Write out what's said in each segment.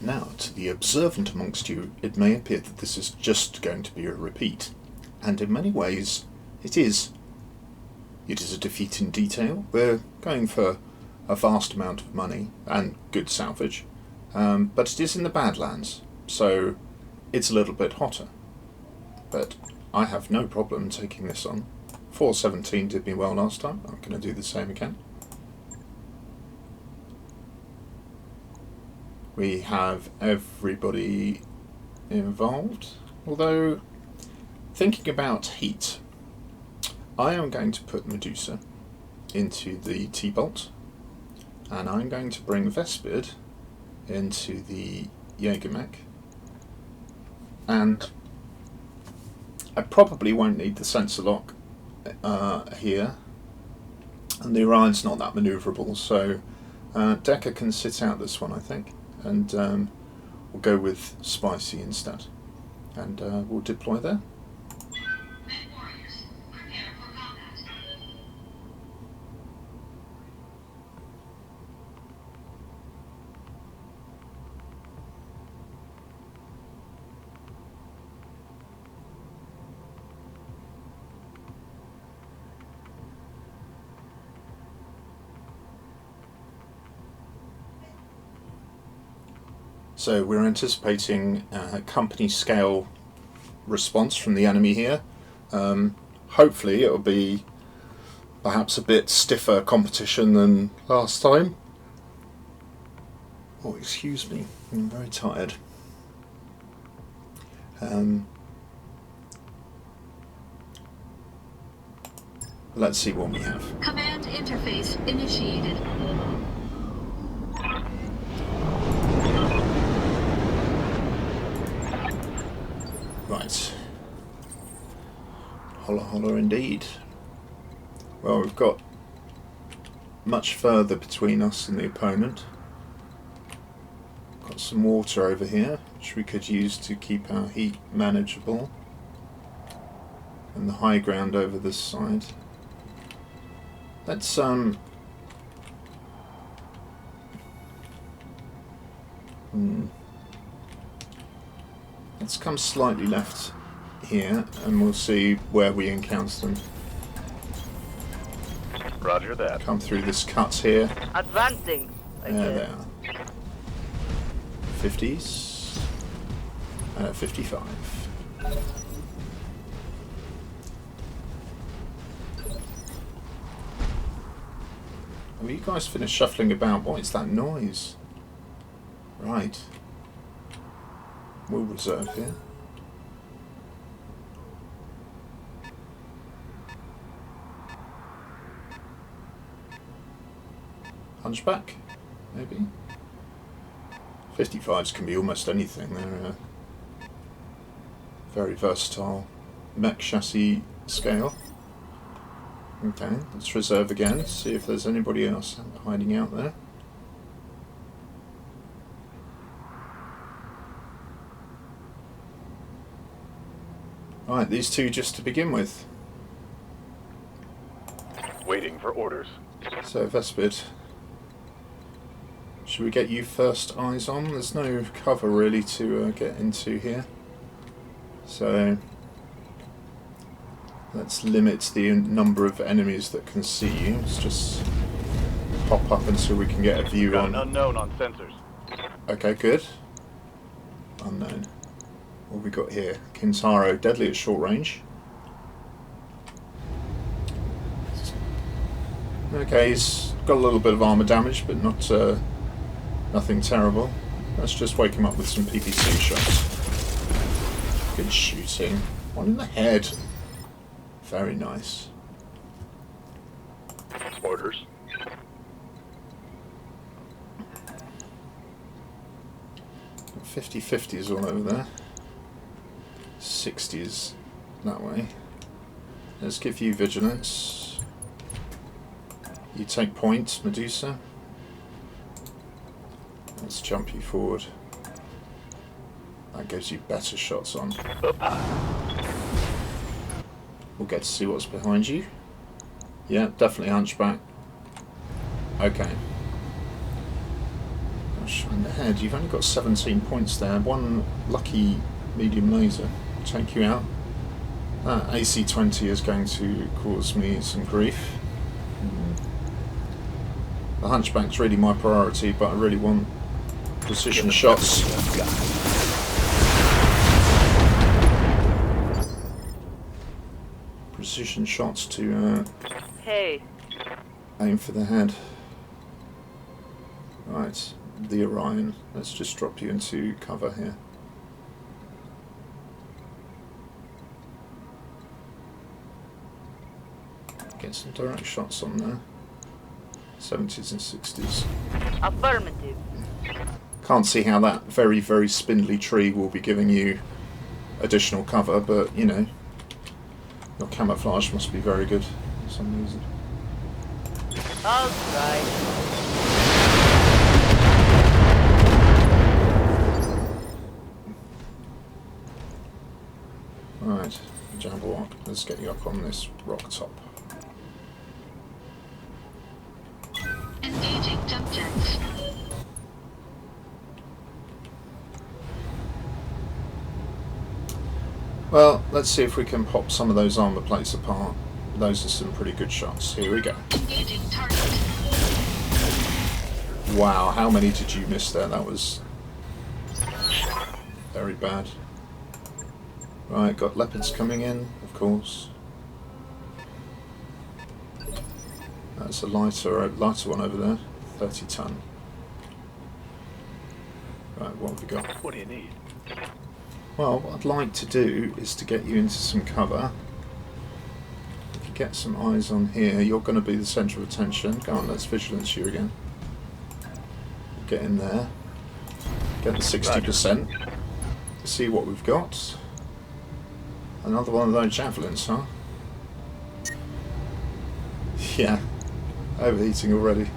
Now, to the observant amongst you, it may appear that this is just going to be a repeat, and in many ways it is. It is a defeat in detail. We're going for a vast amount of money and good salvage, but it is in the Badlands, so it's a little bit hotter. But I have no problem taking this on. 417 did me well last time. I'm going to do the same again. We have everybody involved, although thinking about heat, I am going to put Medusa into the T-Bolt, and I'm going to bring Vespid into the Jägermech, and I probably won't need the sensor lock here, and the Orion's not that manoeuvrable, so Decker can sit out this one, I think, and we'll go with Spicy instead, and we'll deploy there. So we're anticipating a company scale response from the enemy here. Hopefully it'll be perhaps a bit stiffer competition than last time. Oh, excuse me, I'm very tired. Let's see what we have. Command interface initiated. Right. Holla holla indeed. Well, we've got much further between us and the opponent. Got some water over here, which we could use to keep our heat manageable. And the high ground over this side. Let's let's come slightly left here, and we'll see where we encounter them. Roger that. Come through this cut here. Advancing. There they are. 50s. 55. Have you guys finished shuffling about? What is that noise? Right. We'll reserve here. Hunchback, maybe? 55s can be almost anything. They're a very versatile mech chassis scale. Okay, let's reserve again, see if there's anybody else hiding out there. Right, these two just to begin with. Waiting for orders. So, Vespid, should we get you first eyes on? There's no cover really to get into here. So, let's limit the number of enemies that can see you. Let's just pop up until we can get a view Got on. an unknown on sensors. Okay, good. Unknown. What have we got here? Kintaro, deadly at short range. Okay, he's got a little bit of armor damage, but not nothing terrible. Let's just wake him up with some PPC shots. Good shooting. One in the head. Very nice. Orders. Got 50-50s all over there. 60s that way. Let's give you vigilance. You take point, Medusa. Let's jump you forward. That gives you better shots on. We'll get to see what's behind you. Yeah, definitely hunchback. Okay. Shine the head. You've only got 17 points there. One lucky medium laser will take you out. That AC-20 is going to cause me some grief. The Hunchback's really my priority, but I really want precision shots. Precision shots to aim for the head. Right, the Orion. Let's just drop you into cover here. Get some direct shots on there. 70s and 60s. Affirmative. Can't see how that very, very spindly tree will be giving you additional cover, but you know, your camouflage must be very good for some reason. I'll try. Right, Jabberwock, let's get you up on this rock top. Engaging jump jets. Well, let's see if we can pop some of those armor plates apart. Those are some pretty good shots. Here we go. Engaging target. Wow, how many did you miss there? That was very bad. Right, got leopards coming in, of course. That's a lighter one over there, 30 ton. Right, what have we got? What do you need? Well, what I'd like to do is to get you into some cover. If you get some eyes on here, you're going to be the centre of attention. Go on, let's vigilance you again. Get in there. Get the 60%. See what we've got. Another one of those javelins, huh? Yeah, overheating already.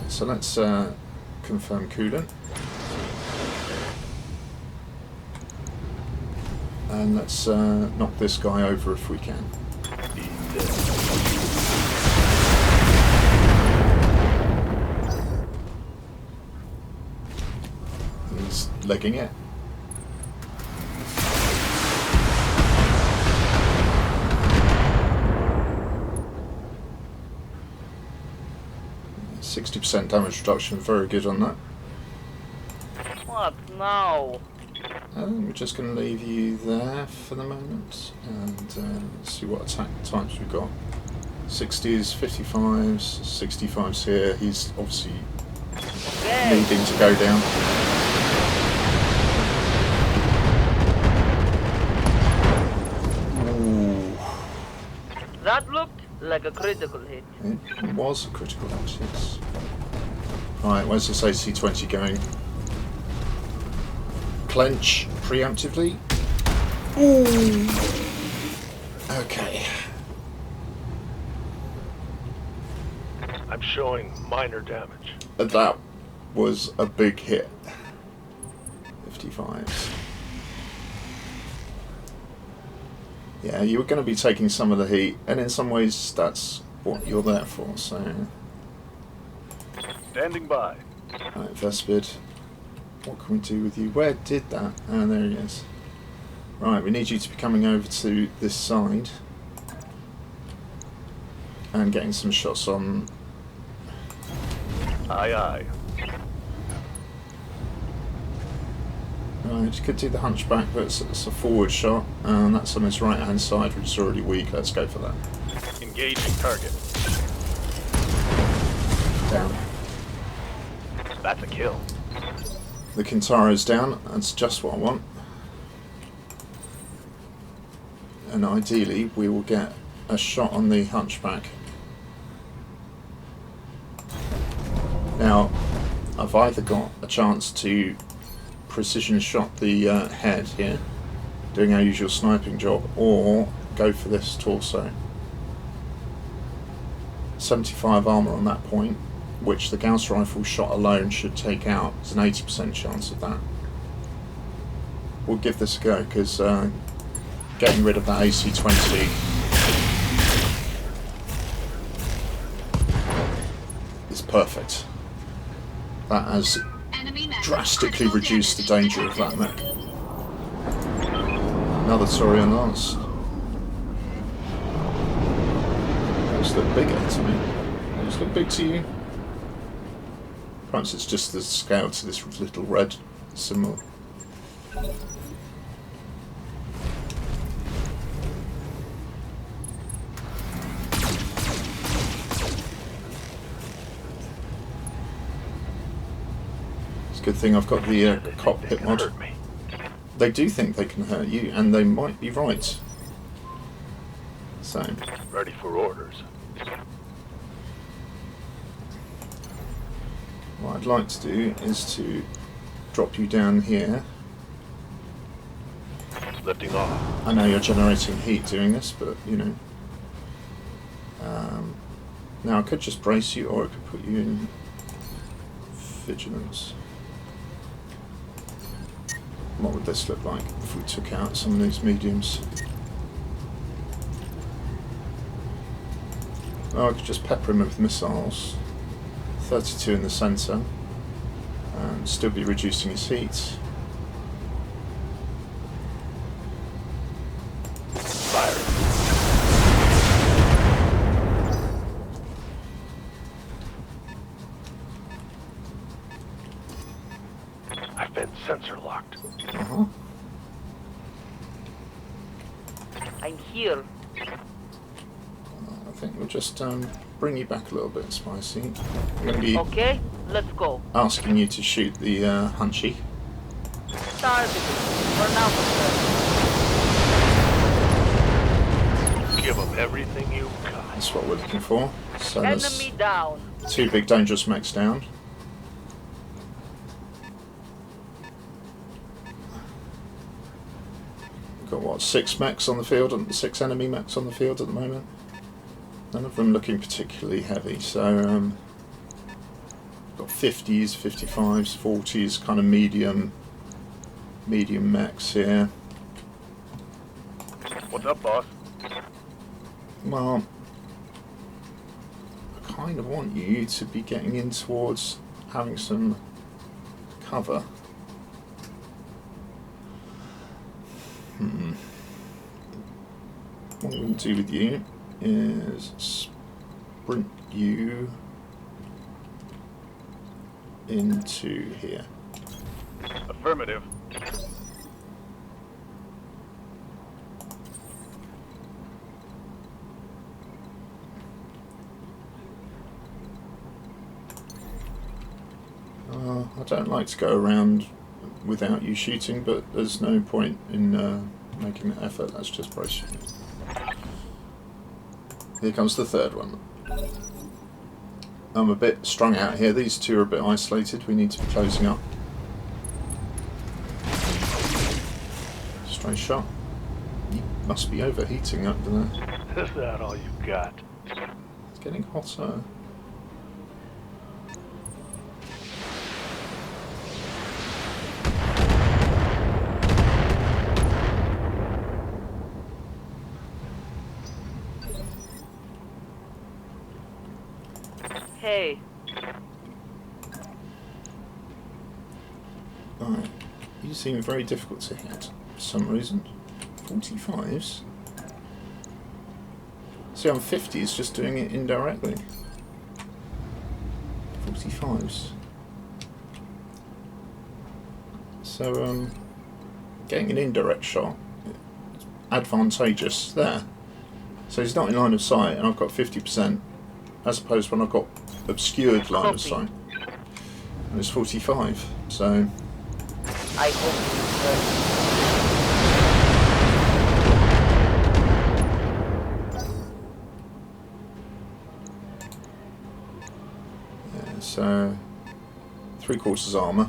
So let's confirm coolant. And let's knock this guy over if we can. He's legging it. %60 damage reduction, very good on that. What now? We're just going to leave you there for the moment and see what attack types we've got. 60s, 55s, 65s here. He's obviously needing to go down. Ooh. That looked like a critical hit. It was a critical hit, yes. Right, where's this AC-20 going? Clench preemptively. Ooh. Okay. I'm showing minor damage. That was a big hit. 55s. Yeah, you were going to be taking some of the heat, and in some ways that's what you're there for, so... Standing by. Right, Vespid. What can we do with you? Where did that? Ah, there he is. Right, we need you to be coming over to this side. And getting some shots on... Aye, aye. Right, could do the hunchback, but it's a forward shot, and that's on his right hand side, which is already weak. Let's go for that. Engaging target. Down. That's a kill. The Kintaro's down, that's just what I want. And ideally, we will get a shot on the hunchback. Now, I've either got a chance to precision shot the head here, doing our usual sniping job, or go for this torso. 75 armour on that point, which the Gauss rifle shot alone should take out. There's an 80% chance of that. We'll give this a go, because getting rid of that AC-20 is perfect. That has Enemy mech drastically critical reduced the damage danger of that detected. mech. Another Taurian Lance. Those look bigger to me. Those look big to you? Perhaps it's just the scale to this little red symbol. It's a good thing I've got the cockpit mod. Hurt me. They do think they can hurt you, and they might be right. So, Ready for orders. what I'd like to do is to drop you down here. Lifting off. I know you're generating heat doing this, but you know. Now I could just brace you, or I could put you in vigilance. What would this look like if we took out some of these mediums? Oh, I could just pepper him with missiles. 32 in the centre, and still be reducing his heat. Fire. I've been sensor locked. Uh-huh. I'm here. I think we'll just bring you back a little bit, Spicy. I'm going to be Okay, let's go. asking you to shoot the Hunchy. Targeting. For now. Give them everything you got. That's what we're looking for. So there's Enemy down. 2 big dangerous mechs down. We've got what, 6 mechs on the field, and 6 enemy mechs on the field at the moment. None of them looking particularly heavy, so got 50s, 55s, 40s, kind of medium mechs here. What's up, boss? Well, I kind of want you to be getting in towards having some cover. What we're going to do with you is sprint you into here. Affirmative. I don't like to go around without you shooting, but there's no point in making the effort. Let's just brace you. Here comes the third one. I'm a bit strung out here. These two are a bit isolated. We need to be closing up. Stray shot. You must be overheating up there. Is that all you got? It's getting hotter. Hey, Right. You seem very difficult to hit for some reason. 45s? See, I'm 50s just doing it indirectly. 45s. So, getting an indirect shot, it's advantageous there. So he's not in line of sight, and I've got 50%, as opposed when I've got obscured line of sight. And it's 45, so... I hope Yeah, so 3/4 armour.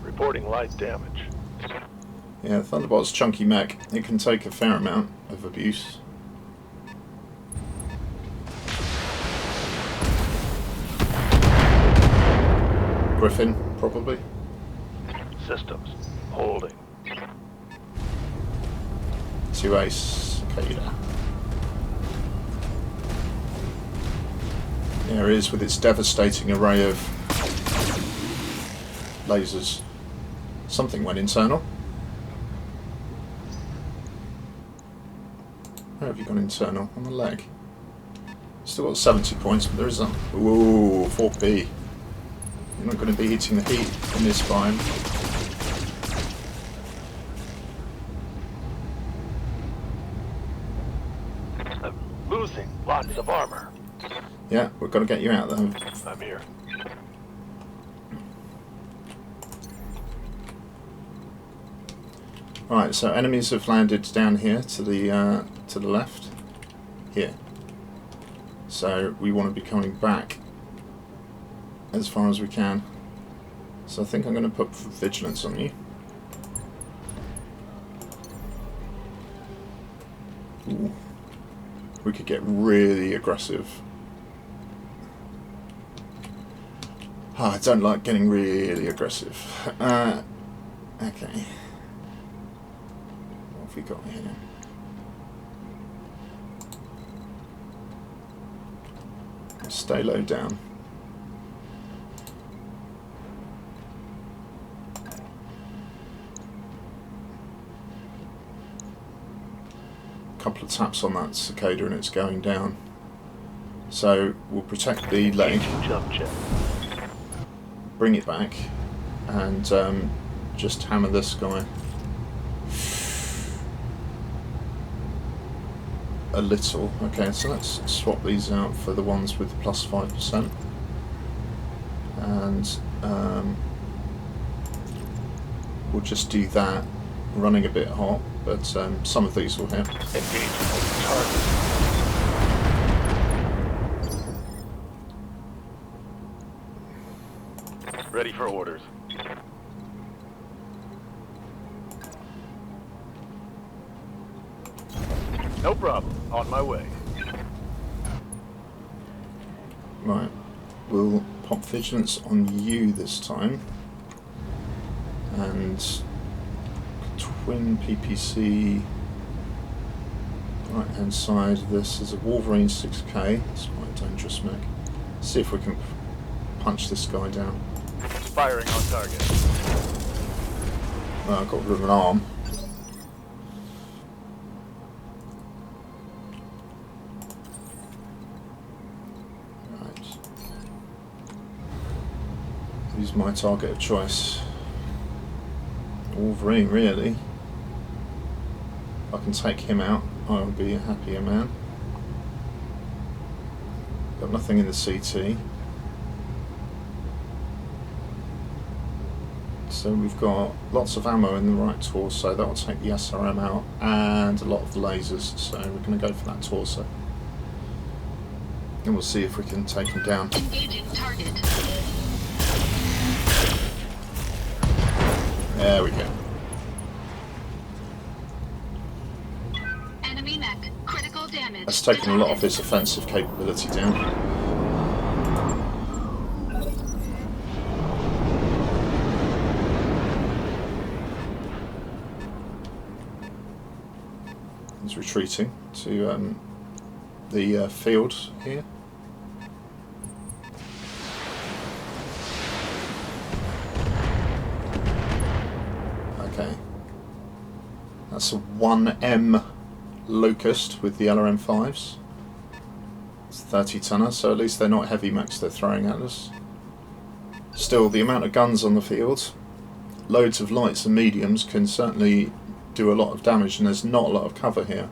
Reporting light damage. Yeah, Thunderbolt's chunky mech. It can take a fair amount of abuse. Griffin, probably. Systems. Holding. 2 ace. cicada. There it is with its devastating array of lasers. Something went internal. Where have you gone internal? On the leg. Still got 70 points, but there is a... Ooh, 4p. You're not going to be hitting the heat in this biome. I'm losing lots of armor. Yeah, we've got to get you out there. I'm here. Right, so enemies have landed down here to the left. Here. So we want to be coming back as far as we can. So I think I'm going to put vigilance on you. Ooh. We could get really aggressive. Oh, I don't like getting really aggressive. Okay. What have we got here? Stay low down. Couple of taps on that cicada and it's going down. So we'll protect the leg, Jump jet. bring it back, and just hammer this guy a little. Okay, so let's swap these out for the ones with plus 5%, and we'll just do that. Running a bit hot, but some of these will hit. Engage target. Ready for orders. No problem. On my way. Right, we'll pop vigilance on you this time, and twin PPC right hand side of this is a Wolverine 6K. It's quite a dangerous mech. See if we can punch this guy down. Firing on target. Well, I've got rid of an arm. Right. Who's my target of choice? Wolverine, really. If I can take him out, I'll be a happier man. Got nothing in the CT. So we've got lots of ammo in the right torso. That will take the SRM out, and a lot of the lasers. So we're going to go for that torso. And we'll see if we can take him down. Engaging target. There we go. Enemy mech. Critical damage. That's taken a lot of his offensive capability down. He's retreating to the field here. Okay. That's a 1M Locust with the LRM5s. It's 30 tonner, so at least they're not heavy mechs they're throwing at us. Still, the amount of guns on the field, loads of lights and mediums, can certainly do a lot of damage, and there's not a lot of cover here.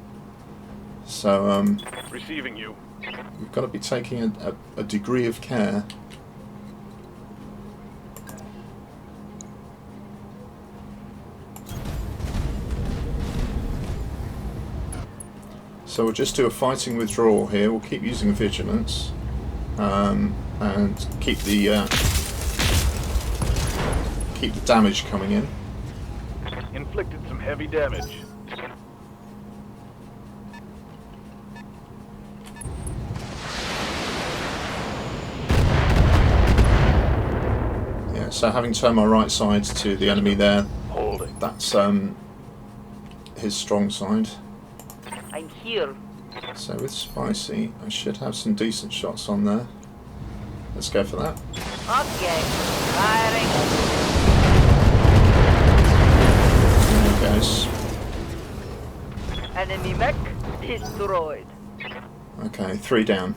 So Receiving you. we've got to be taking a degree of care. So we'll just do a fighting withdrawal here. We'll keep using vigilance, and keep the damage coming in. Inflicted some heavy damage. Yeah. So having turned my right side to the enemy there, Holding. that's his strong side. I'm here. So with Spicy, I should have some decent shots on there. Let's go for that. Okay, firing. There he goes. Enemy mech destroyed. Okay, 3 down.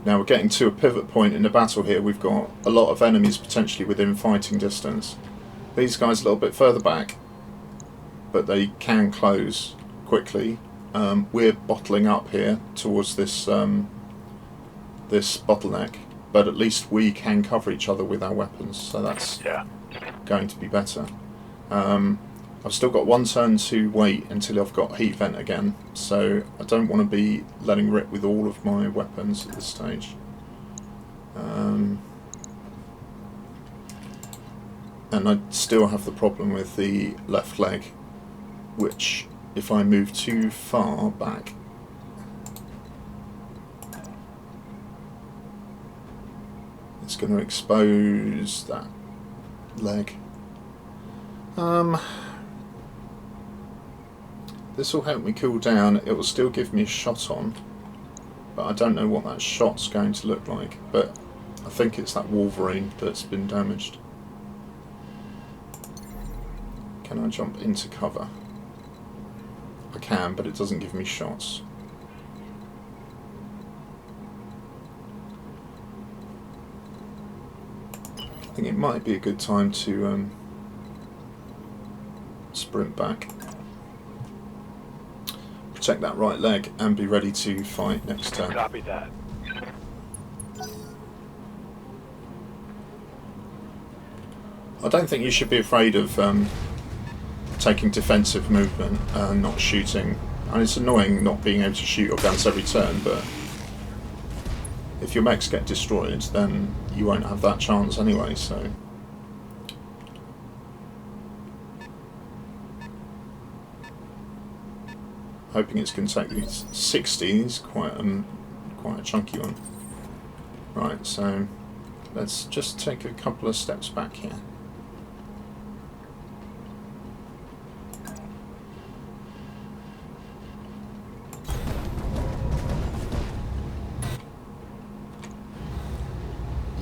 Now we're getting to a pivot point in the battle here. We've got a lot of enemies potentially within fighting distance. These guys a little bit further back, but they can close quickly. We're bottling up here towards this this bottleneck, but at least we can cover each other with our weapons, so that's going to be better. I've still got 1 turn to wait until I've got heat vent again, so I don't want to be letting rip with all of my weapons at this stage. And I still have the problem with the left leg, which if I move too far back, it's going to expose that leg. This will help me cool down. It will still give me a shot on, but I don't know what that shot's going to look like. But I think it's that Wolverine that's been damaged. Can I jump into cover? I can, but it doesn't give me shots. I think it might be a good time to sprint back, protect that right leg, and be ready to fight next turn. Copy that. I don't think you should be afraid of taking defensive movement and not shooting. And it's annoying not being able to shoot your guns every turn, but if your mechs get destroyed, then you won't have that chance anyway, so... Hoping it's going to take me 60. It's quite a chunky one. Right, so let's just take a couple of steps back here.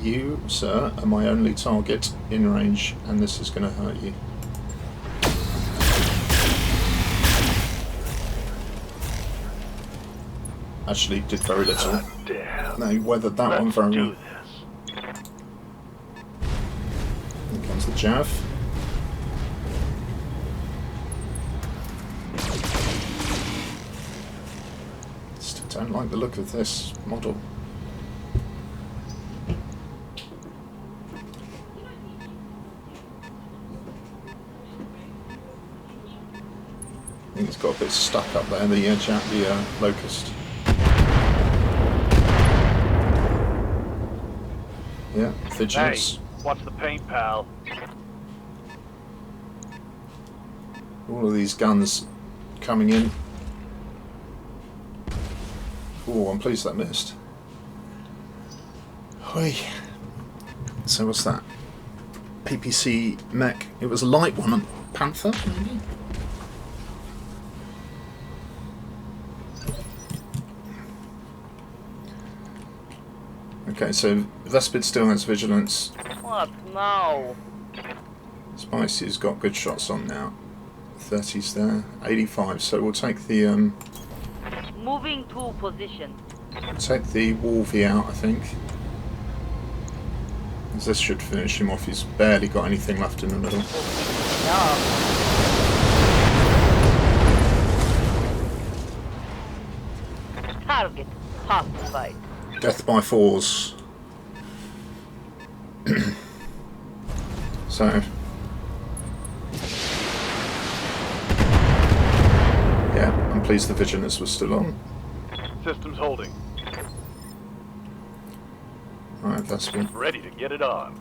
You, sir, are my only target in range, and this is going to hurt you. Actually, did very little. They weathered that one very well. Here comes the Jav. Still don't like the look of this model. I think it's got a bit stuck up there, the Locust. Yeah, vigilance. Hey, watch the paint, pal. All of these guns coming in. Oh, I'm pleased that missed. Hoi. So what's that? PPC mech. It was a light one, a Panther, maybe? Okay, so Vespid still has vigilance. What now? Spicy's got good shots on now. 30's there, 85. So we'll take the Moving to position. Wolvie out, I think. As this should finish him off. He's barely got anything left in the middle. Yeah. Target pacified. Death by fours. So yeah, I'm pleased the vigilance was still on. Systems holding. Alright, that's been. Ready to get it on.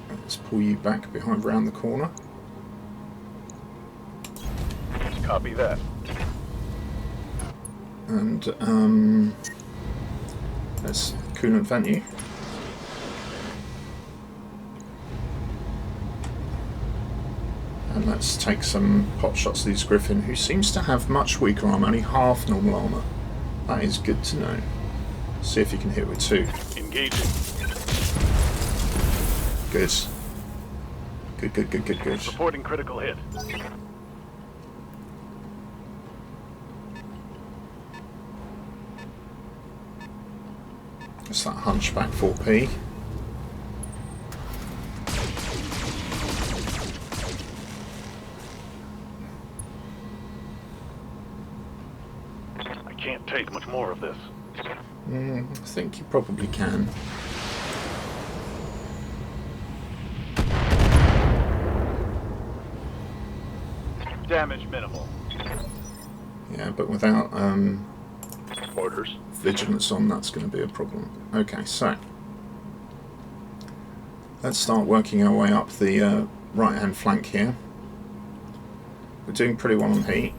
Let's pull you back behind round the corner. Copy that. And let's coolant vent you. And let's take some pot shots to these Griffin, who seems to have much weaker armor, only half normal armor. That is good to know. See if you can hit with 2. Engaging. Good. Good. Reporting critical hit. It's that hunchback 4P. I can't take much more of this. I think you probably can. Damage minimal. Yeah, but without Orders. vigilance on, that's going to be a problem. Okay, so let's start working our way up the right-hand flank here. We're doing pretty well on heat.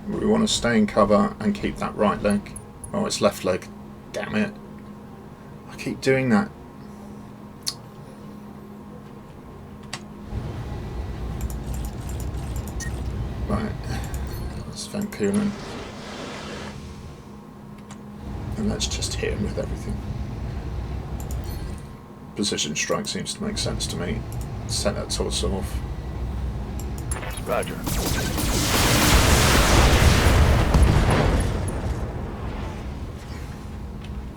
We want to stay in cover and keep that right leg. Oh, it's left leg. Damn it. I keep doing that. Right. Let's vent coolant. And let's just hit him with everything. Precision strike seems to make sense to me. Set that torso off. Roger.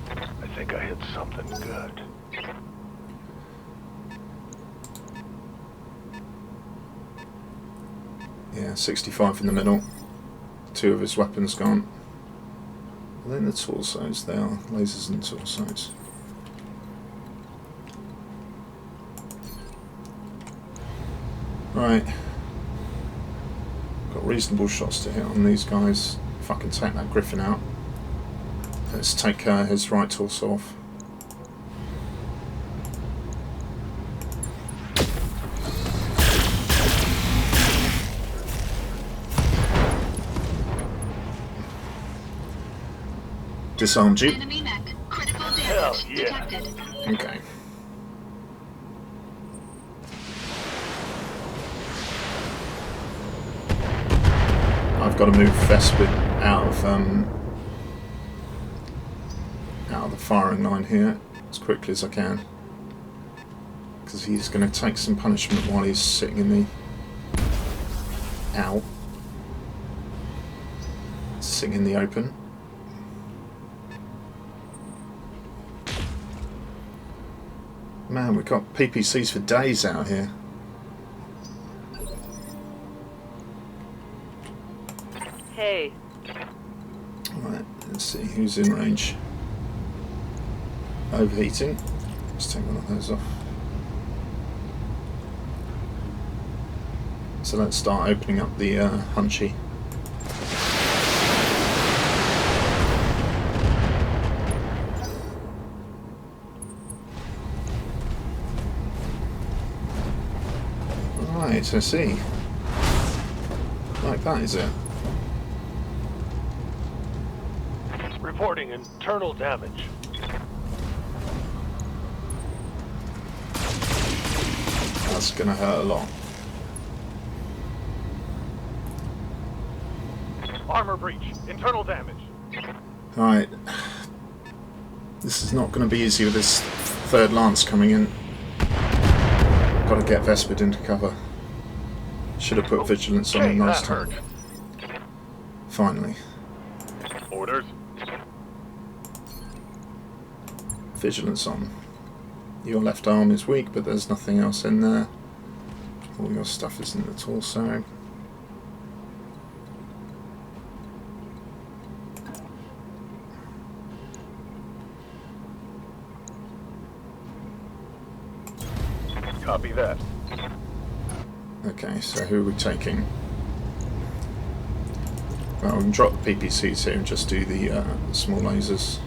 I think I hit something good. Yeah, 65 in the middle. 2 of his weapons gone. And then the torsos, they are lasers and torsos. Right. Got reasonable shots to hit on these guys. If I can take that Griffin out. Let's take his right torso off. Disarmed you. Enemy mech. Critical Hell damage yeah. detected. Okay. I've got to move Vespid out of the firing line here as quickly as I can, because he's going to take some punishment while he's sitting in the sitting in the open. Man, we've got PPCs for days out here. Hey, Right, let's see who's in range. Overheating. Let's take one of those off. So let's start opening up the Hunchy. Right, I see. Like that, is it? Reporting internal damage. That's gonna hurt a lot. Armor breach. Internal damage. Right. This is not going to be easy with this third lance coming in. Got to get Vespid into cover. Should have put vigilance on him last time. Finally. Orders. Vigilance on. Your left arm is weak, but there's nothing else in there. All your stuff is in the torso. Copy that. Okay, so who are we taking? Well, we can drop the PPCs here and just do the small lasers.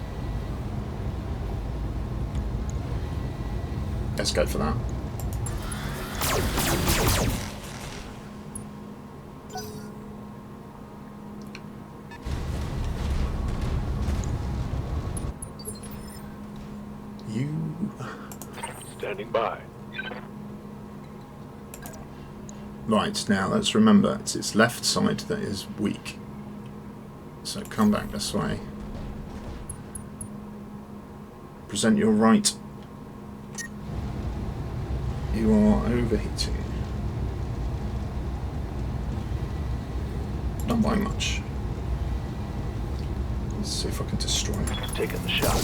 Let's go for that. Standing by. Right, now let's remember it's its left side that is weak. So come back this way. Present your right. You are overheating. Not by much. Let's see if I can destroy it. Taking the shot.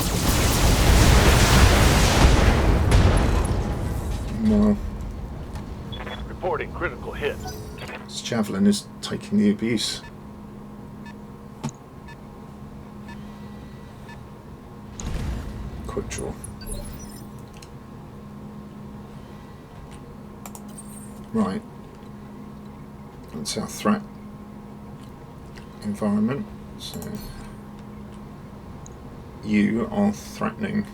Well, Reporting critical hit. this javelin is taking the abuse. Quick draw. Right. That's our threat environment. So you are threatening.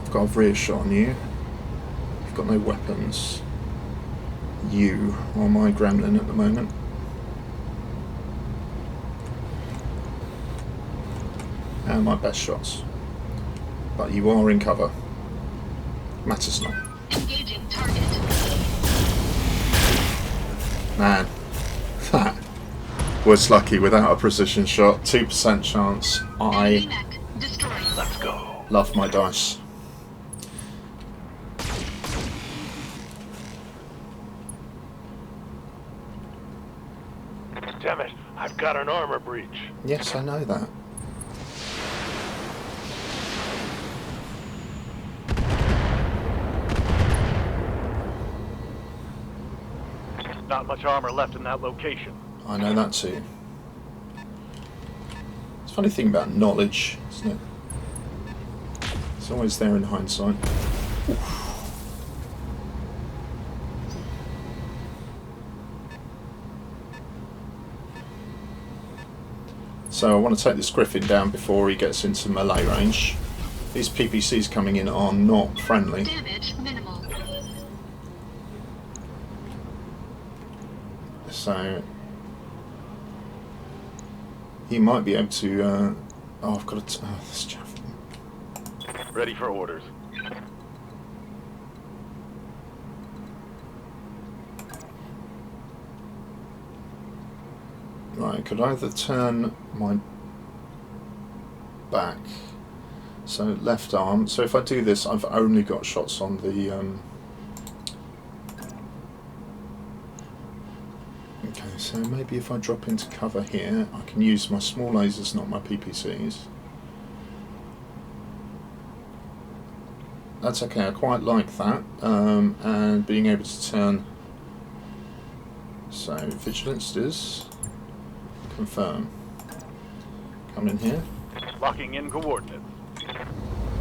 I've got a rear shot on you. You've got no weapons. You are my gremlin at the moment. And my best shots. But you are in cover. Matters not. Engaging target. Man, that was lucky without a precision shot. 2% chance. Enemy I mech destroyed. Let's go. love my dice. Damn it, I've got an armor breach. Yes, I know that. Not much armor left in that location. I know that too. It's a funny thing about knowledge, isn't it? It's always there in hindsight. Oof. So I want to take this Griffin down before he gets into melee range. These PPCs coming in are not friendly. Damage minimal. So he might be able to. Oh, I've got to. Oh, this javelin. Ready for orders. Right, I could either turn my back, so left arm. So if I do this, I've only got shots on the. Okay, so maybe if I drop into cover here, I can use my small lasers, not my PPCs. That's okay, I quite like that. And being able to turn. So, vigilance is. Confirm. Come in here. Locking in coordinates.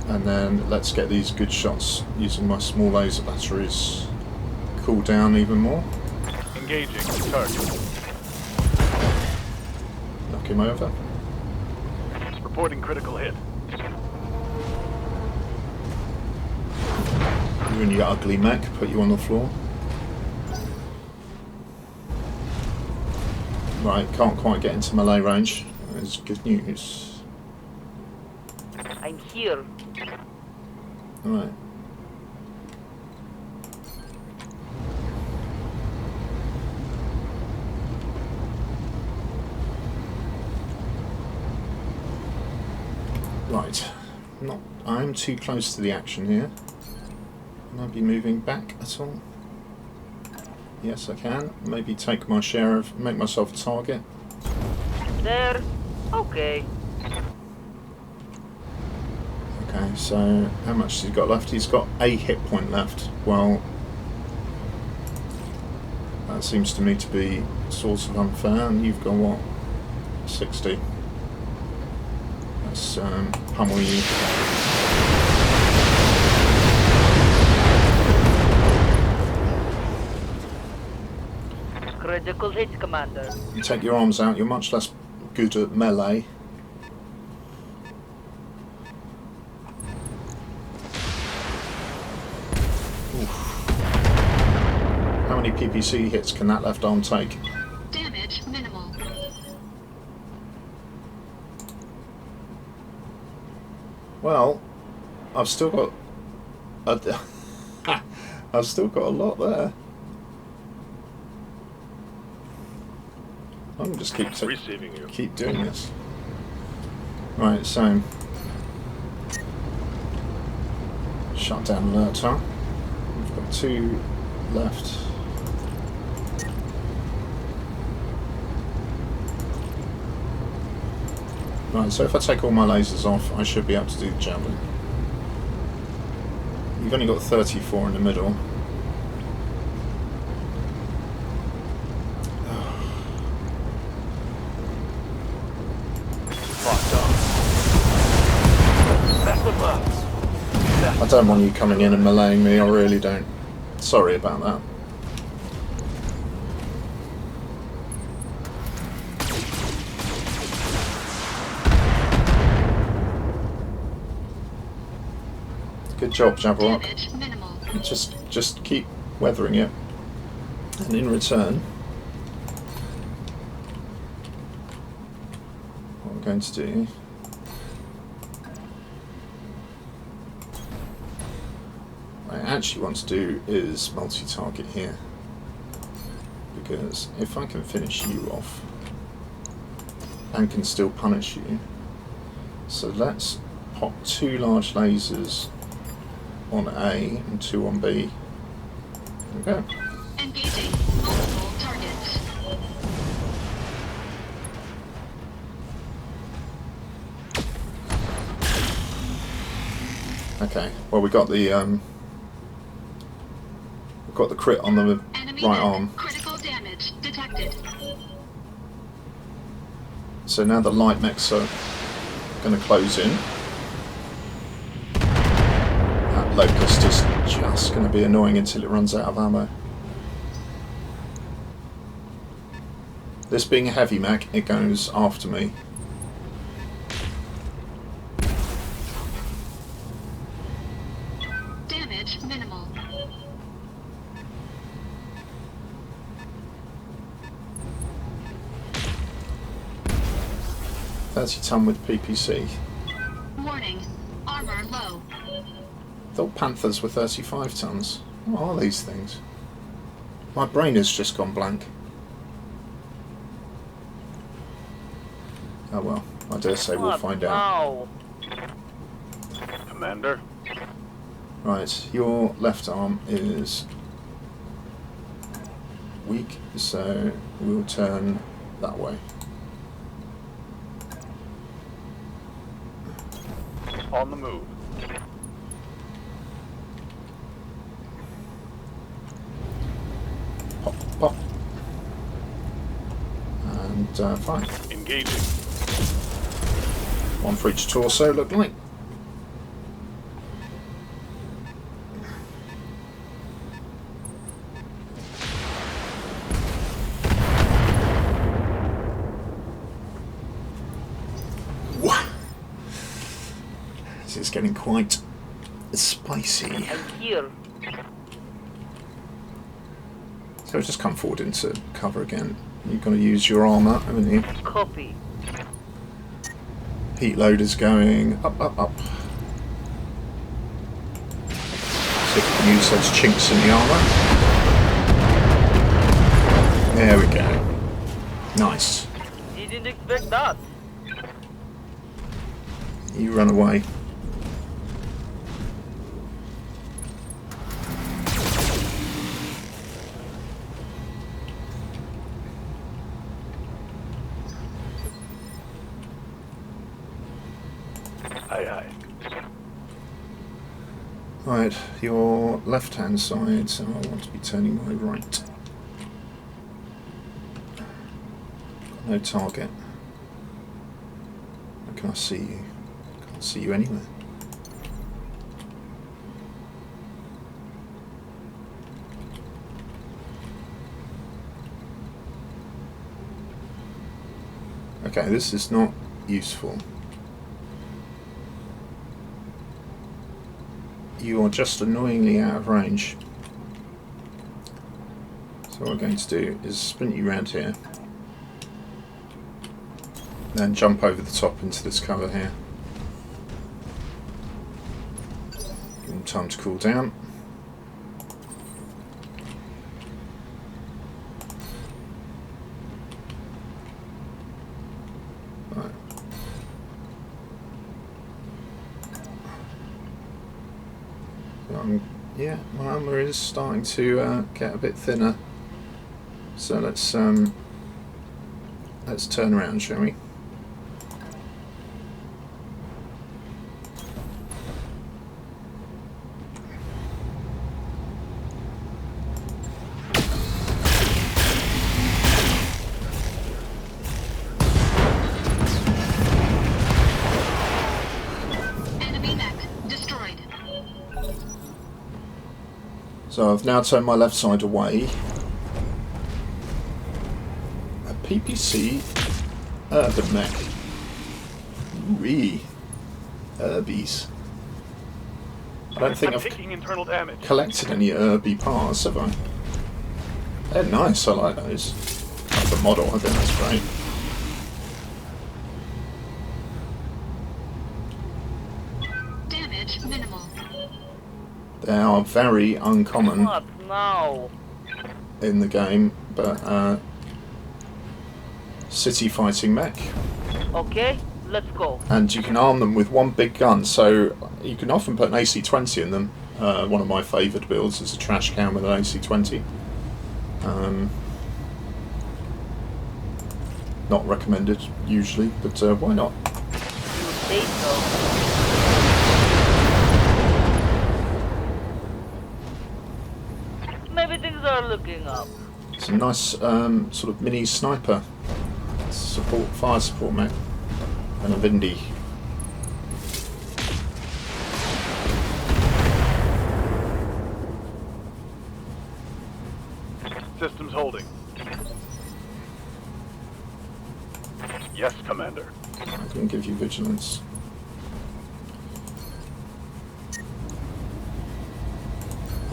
And then let's get these good shots using my small laser batteries. Cool down even more. Engaging target. Knock him over. Reporting critical hit. You and your ugly mech, put you on the floor. Right, can't quite get into melee range. That's good news. I'm here. Alright. Right. I'm too close to the action here. Can I be moving back at all? Yes, I can. Maybe take my share of, make myself a target. There. Okay. Okay, so how much has he got left? He's got a hit point left. Well, that seems to me to be sort of unfair. And you've got what? 60. Let's pummel you. Critical hit, Commander. You take your arms out, you're much less good at melee. Oof. How many PPC hits can that left arm take? Damage minimal. Well, I've still got I've still got a lot there. I'm just Receiving you. keep doing this. Right, so shut down alert time. We've got 2 left. Right, so if I take all my lasers off, I should be able to do the javelin. You've only got 34 in the middle. I don't want you coming in and meleeing me, I really don't. Sorry about that. Good job, Jabberwock. Damage minimal. Just keep weathering it. And in return, what I'm going to do, what I actually want to do is multi-target here, because if I can finish you off and can still punish you, so let's pop 2 large lasers on A and 2 on B. There we go. Engaging multiple targets. Okay. Well, we got the crit on the Enemy right net. arm. Critical damage detected. So now the light mechs are going to close in. That locust is just going to be annoying until it runs out of ammo. This being a heavy mech, it goes after me. Damage minimal. $30 with PPC. Warning. Armor low. Thought Panthers were 35 tons. What are these things? My brain has just gone blank. Oh well, I dare say we'll find out. Ow. Commander? Right, your left arm is weak, so we'll turn that way. On the move. Pop, pop. And fine. Engaging. 1 for each torso, look like. This is getting quite spicy. I'm here. So just come forward into cover again. You've got to use your armour, haven't you? Copy. Heat loader's going up, up, up. See if we can use those chinks in the armour. There we go. Nice. Didn't expect that. You run away. Aye, aye. Right, your left hand side, so I want to be turning my right. No target. How can I see you? Can't see you anywhere. Okay, this is not useful. You are just annoyingly out of range. So what we're going to do is sprint you round here. Then jump over the top into this cover here. Give them time to cool down. Yeah, my armour is starting to get a bit thinner. So let's turn around, shall we? Enemy mech destroyed. So I've now turned my left side away. A PPC urban mech. Ooh-wee. Urbies. I don't think I'm I've taking internal damage. collected any Irby parts, have I? They're nice, I like those. That's the model, I think that's great. Damage minimal. They are very uncommon What now? in the game, but city fighting mech. Okay, let's go. And you can arm them with one big gun, so you can often put an AC-20 in them. One of my favoured builds is a trash can with an AC-20. Not recommended usually, but why not? You say so. Maybe things are looking up. It's a nice sort of mini sniper support, fire support mech, and a Vindy. Systems holding. Yes, Commander. I can give you vigilance.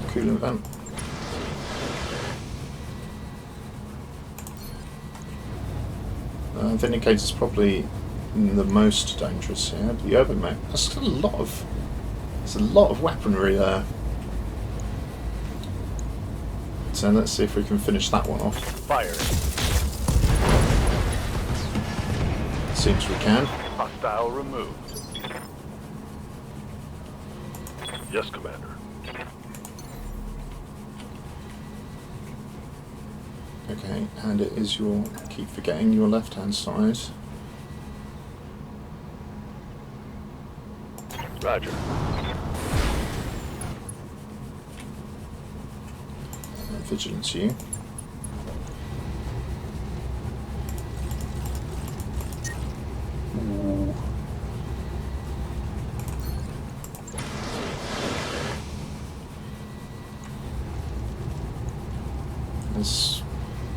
Coolant vent. Vindicator's probably the most dangerous here. But the urban mech. There's a lot of weaponry there. So let's see if we can finish that one off. Fire. Seems we can. Hostile removed. Yes, Commander. Okay, and it is your, keep forgetting, your left hand side. Roger. Vigilance you. Ooh. Let's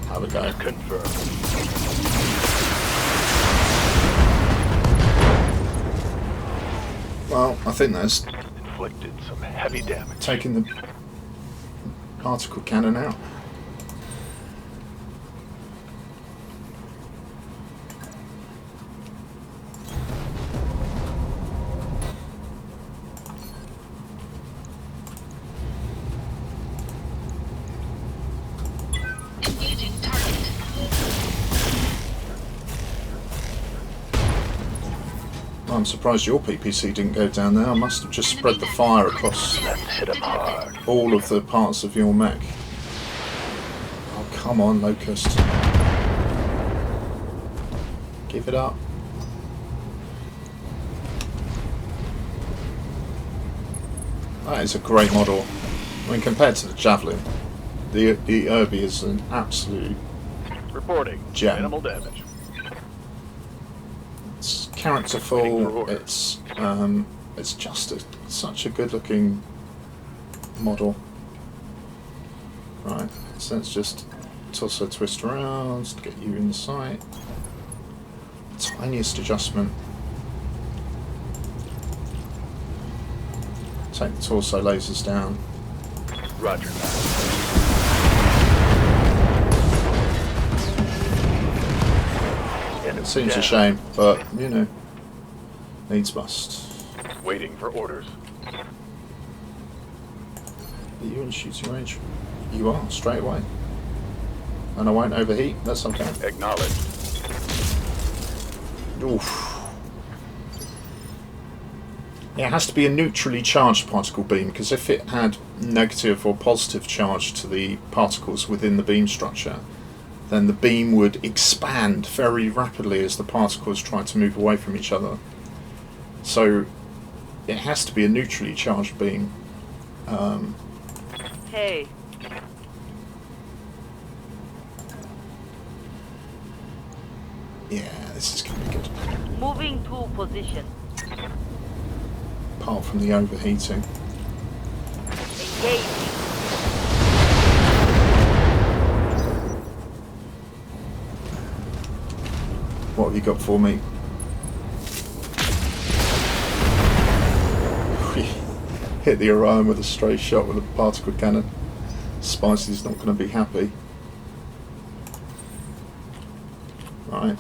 have a go. Confirmed. Well, I think that's Inflicted some heavy damage. taking the particle cannon out. Engaging target. I'm surprised your PPC didn't go down there. I must have just spread the fire across Let's hit him hard. all of the parts of your mech. Oh, come on, Locust. Give it up. That is a great model. I mean, compared to the Javelin, the Irby is an absolute Reporting. Gem. Minimal damage. it's Waiting for characterful. orders. It's just such a good-looking model. Right, so let's just torso twist around to get you in the sight. Tiniest adjustment. Take the torso lasers down. Roger. It seems a shame, but you know, needs must. Waiting for orders. Are you in shooting range? You are, straight away. And I won't overheat, that's okay. Acknowledged. Oof. It has to be a neutrally charged particle beam, because if it had negative or positive charge to the particles within the beam structure, then the beam would expand very rapidly as the particles try to move away from each other. So it has to be a neutrally charged beam. Hey, Yeah, this is going to be good. moving to position. Apart from the overheating. Engage. What have you got for me? Hit the Orion with a stray shot with a particle cannon. Spicy's not going to be happy. Right.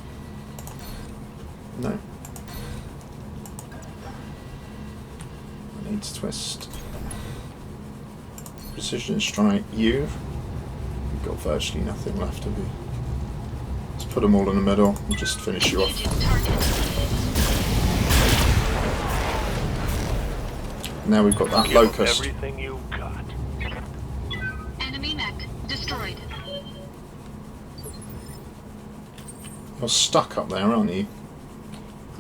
No. I need to twist. Precision strike you. You've got virtually nothing left of you. Let's put them all in the middle and just finish you off. Engaging target. Now we've got that Kill locust. everything you got. Enemy mech destroyed. You're stuck up there, aren't you?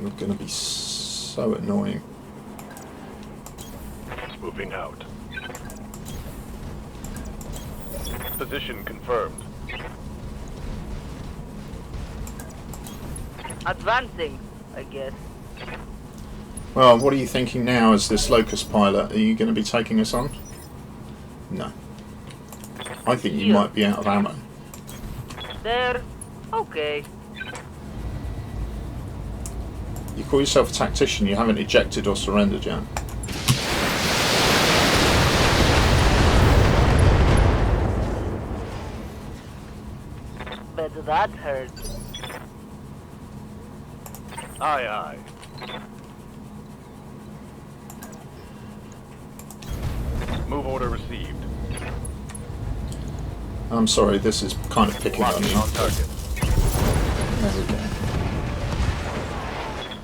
You're going to be so annoying. Moving out. Position confirmed. Advancing, I guess. Well, what are you thinking now as this locust pilot? Are you going to be taking us on? No. I think you Yeah. might be out of ammo. There. Okay. You call yourself a tactician, you haven't ejected or surrendered yet. But that hurt. Aye, aye. Move order received. I'm sorry, this is kind of picking on Locking you. on target. There we go.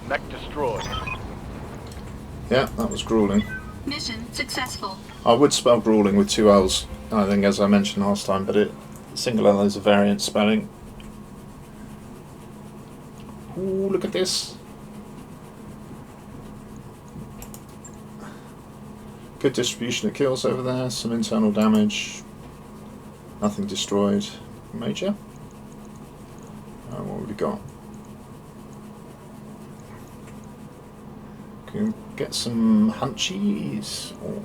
Mech destroyed. Yeah, that was grueling. Mission successful. I would spell grueling with two L's, I think, as I mentioned last time, but single L is a variant spelling. Ooh, look at this. Good distribution of kills over there, some internal damage. Nothing destroyed. Major. What have we got? Can we get some hunchies? Or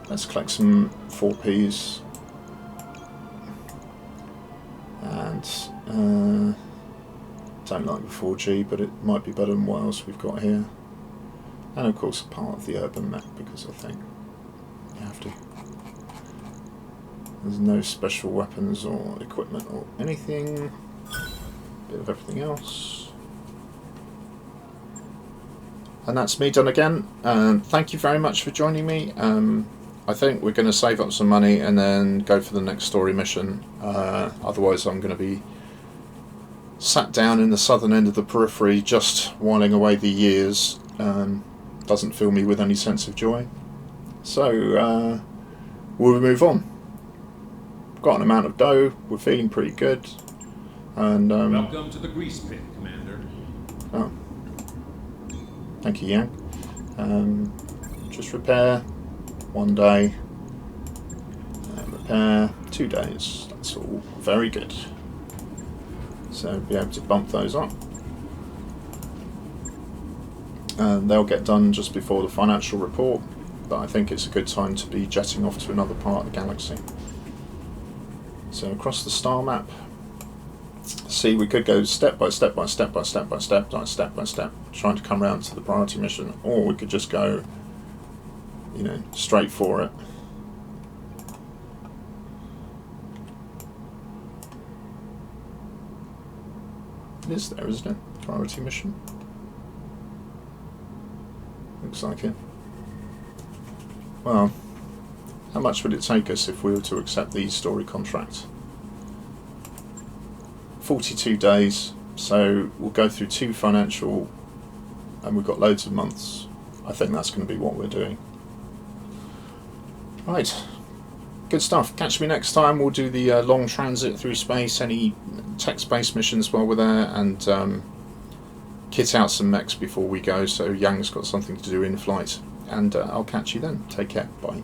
let's collect some 4Ps. And don't like the 4G, but it might be better than what else we've got here. And of course a part of the urban map, because I think you have to. There's no special weapons or equipment or anything. Bit of everything else. And that's me done again. Thank you very much for joining me. I think we're going to save up some money and then go for the next story mission. Otherwise I'm going to be sat down in the southern end of the periphery just whiling away the years. Doesn't fill me with any sense of joy. So we'll move on. Got an amount of dough, we're feeling pretty good. And Welcome to the grease pit, Commander. oh, thank you, Yang. Just repair 1 day, repair 2 days. That's all very good. So be able to bump those up. And they'll get done just before the financial report, but I think it's a good time to be jetting off to another part of the galaxy. So across the star map, see, we could go step by step by step by step by step by step by step, trying to come around to the priority mission, or we could just go, you know, straight for it. It is there, isn't it? Priority mission. Looks like it. Well, how much would it take us if we were to accept the story contract? 42 days, so we'll go through 2 financial and we've got loads of months, I think that's going to be what we're doing. Right, good stuff. Catch me next time. We'll do the long transit through space, any text-based missions while we're there, and kit out some mechs before we go, so Yang's got something to do in flight. And I'll catch you then. Take care. Bye.